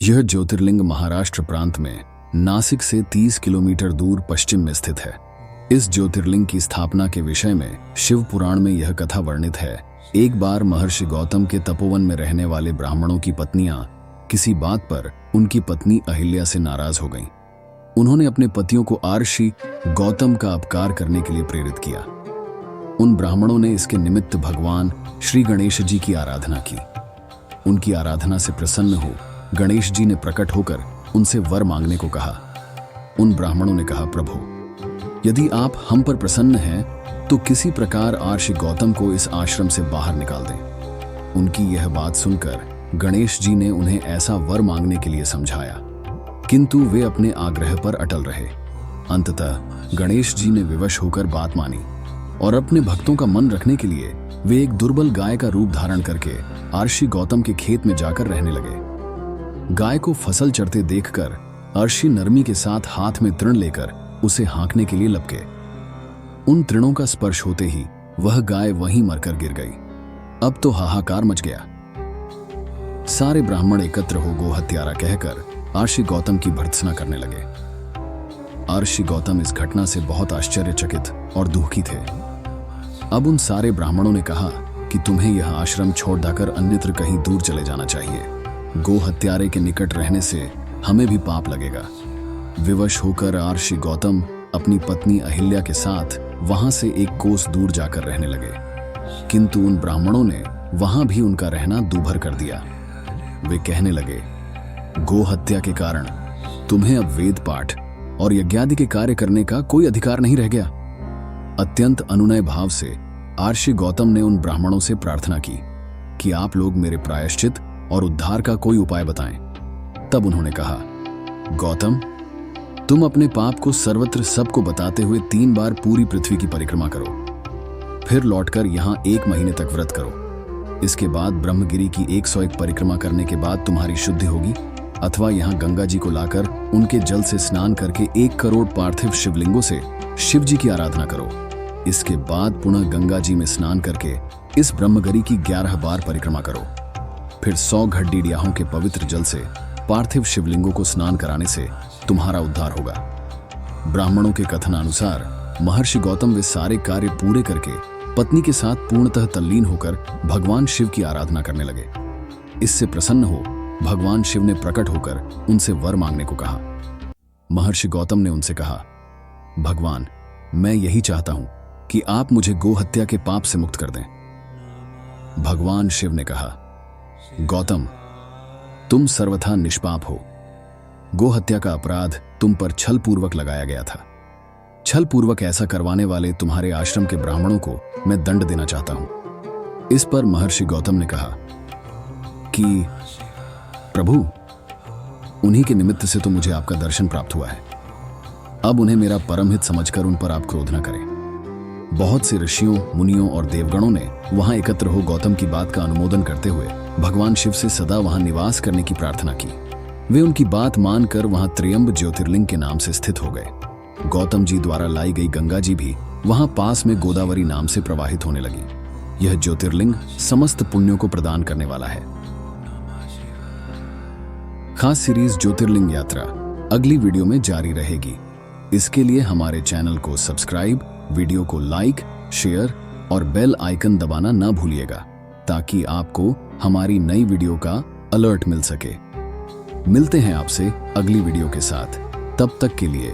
यह ज्योतिर्लिंग महाराष्ट्र प्रांत में नासिक से 30 किलोमीटर दूर पश्चिम में स्थित है। इस ज्योतिर्लिंग की स्थापना के विषय में शिव पुराण में यह कथा वर्णित है। एक बार महर्षि गौतम के तपोवन में रहने वाले ब्राह्मणों की पत्नियां किसी बात पर उनकी पत्नी अहिल्या से नाराज हो गईं। उन्होंने अपने पतियों को आर्षि गौतम का अपकार करने के लिए प्रेरित किया। उन ब्राह्मणों ने इसके निमित्त भगवान श्री गणेश जी की आराधना की। उनकी आराधना से प्रसन्न हो गणेश जी ने प्रकट होकर उनसे वर मांगने को कहा। उन ब्राह्मणों ने कहा, प्रभु, यदि आप हम पर प्रसन्न हैं तो किसी प्रकार आर्षि गौतम को इस आश्रम से बाहर निकाल दें। उनकी यह बात सुनकर गणेश जी ने उन्हें ऐसा वर मांगने के लिए समझाया, किंतु वे अपने आग्रह पर अटल रहे। अंततः गणेश जी ने विवश होकर बात मानी और अपने भक्तों का मन रखने के लिए वे एक दुर्बल गाय का रूप धारण करके आर्षि गौतम के खेत में जाकर रहने लगे। गाय को फसल चरते देखकर आर्षि नरमी के साथ हाथ में तृण लेकर उसे हाँकने के लिए लपके। उन तृणों का स्पर्श होते ही वह गाय वहीं मरकर गिर गई। अब तो हाहाकार मच गया। सारे ब्राह्मण एकत्र हो गो हत्यारा कहकर आर्षि गौतम की भर्त्सना करने लगे। आर्षि गौतम इस घटना से बहुत आश्चर्यचकित और दुखी थे। अब उन सारे ब्राह्मणों ने कहा कि तुम्हें यह आश्रम छोड़ देकर अन्यत्र कहीं दूर चले जाना चाहिए। गो हत्यारे के निकट रहने से हमें भी पाप लगेगा। विवश होकर आर्षि गौतम अपनी पत्नी अहिल्या के साथ वहां से एक कोस दूर जाकर रहने लगे, किंतु उन ब्राह्मणों ने वहां भी उनका रहना दूभर कर दिया। वे कहने लगे, गो हत्या के कारण तुम्हें अब वेद पाठ और यज्ञादि के कार्य करने का कोई अधिकार नहीं रह गया। अत्यंत अनुनय भाव से आर्षि गौतम ने उन ब्राह्मणों से प्रार्थना की कि आप लोग मेरे प्रायश्चित और उद्धार का कोई उपाय बताएं। तब उन्होंने कहा, गौतम, तुम अपने पाप को सर्वत्र सबको बताते हुए 3 बार पूरी पृथ्वी की परिक्रमा करो, फिर लौटकर यहां 1 महीने तक व्रत करो। इसके बाद ब्रह्मगिरी की 101 परिक्रमा करने के बाद तुम्हारी शुद्धि होगी, अथवा यहां गंगा जी को लाकर उनके जल से स्नान करके 1 करोड़ पार्थिव शिवलिंगों से शिव जी की आराधना करो। इसके बाद पुनः गंगा जी में स्नान करके इस ब्रह्मगिरी की 11 बार परिक्रमा करो। फिर 100 घड्डी ड्याहों के पवित्र जल से पार्थिव शिवलिंगों को स्नान कराने से तुम्हारा उद्धार होगा। ब्राह्मणों के कथनानुसार महर्षि गौतम वे सारे कार्य पूरे करके पत्नी के साथ पूर्णतः तल्लीन होकर भगवान शिव की आराधना करने लगे। इससे प्रसन्न हो भगवान शिव ने प्रकट होकर उनसे वर मांगने को कहा। महर्षि गौतम ने उनसे कहा, भगवान, मैं यही चाहता हूं कि आप मुझे गो हत्या के पाप से मुक्त कर दें। भगवान शिव ने कहा, गौतम, तुम सर्वथा निष्पाप हो। गो हत्या का अपराध तुम पर छल पूर्वक लगाया गया था। छल पूर्वक ऐसा करवाने वाले तुम्हारे आश्रम के ब्राह्मणों को मैं दंड देना चाहता हूं। इस पर महर्षि गौतम ने कहा कि प्रभु, उन्हीं के निमित्त से तो मुझे आपका दर्शन प्राप्त हुआ है। अब उन्हें मेरा परम हित समझकर उन पर आप क्रोध न करें। बहुत से ऋषियों, मुनियों और देवगणों ने वहां एकत्र हो गौतम की बात का अनुमोदन करते हुए भगवान शिव से सदा वहां निवास करने की प्रार्थना की। वे उनकी बात मानकर वहां त्र्यंब ज्योतिर्लिंग के नाम से स्थित हो गए। गौतम जी द्वारा लाई गई गंगा जी भी वहां पास में गोदावरी नाम से प्रवाहित होने लगी। यह ज्योतिर्लिंग समस्त पुण्यों को प्रदान करने वाला है। खास सीरीज ज्योतिर्लिंग यात्रा अगली वीडियो में जारी रहेगी। इसके लिए हमारे चैनल को सब्सक्राइब, वीडियो को लाइक, शेयर और बेल आइकन दबाना ना भूलिएगा, ताकि आपको हमारी नई वीडियो का अलर्ट मिल सके। मिलते हैं आपसे अगली वीडियो के साथ। तब तक के लिए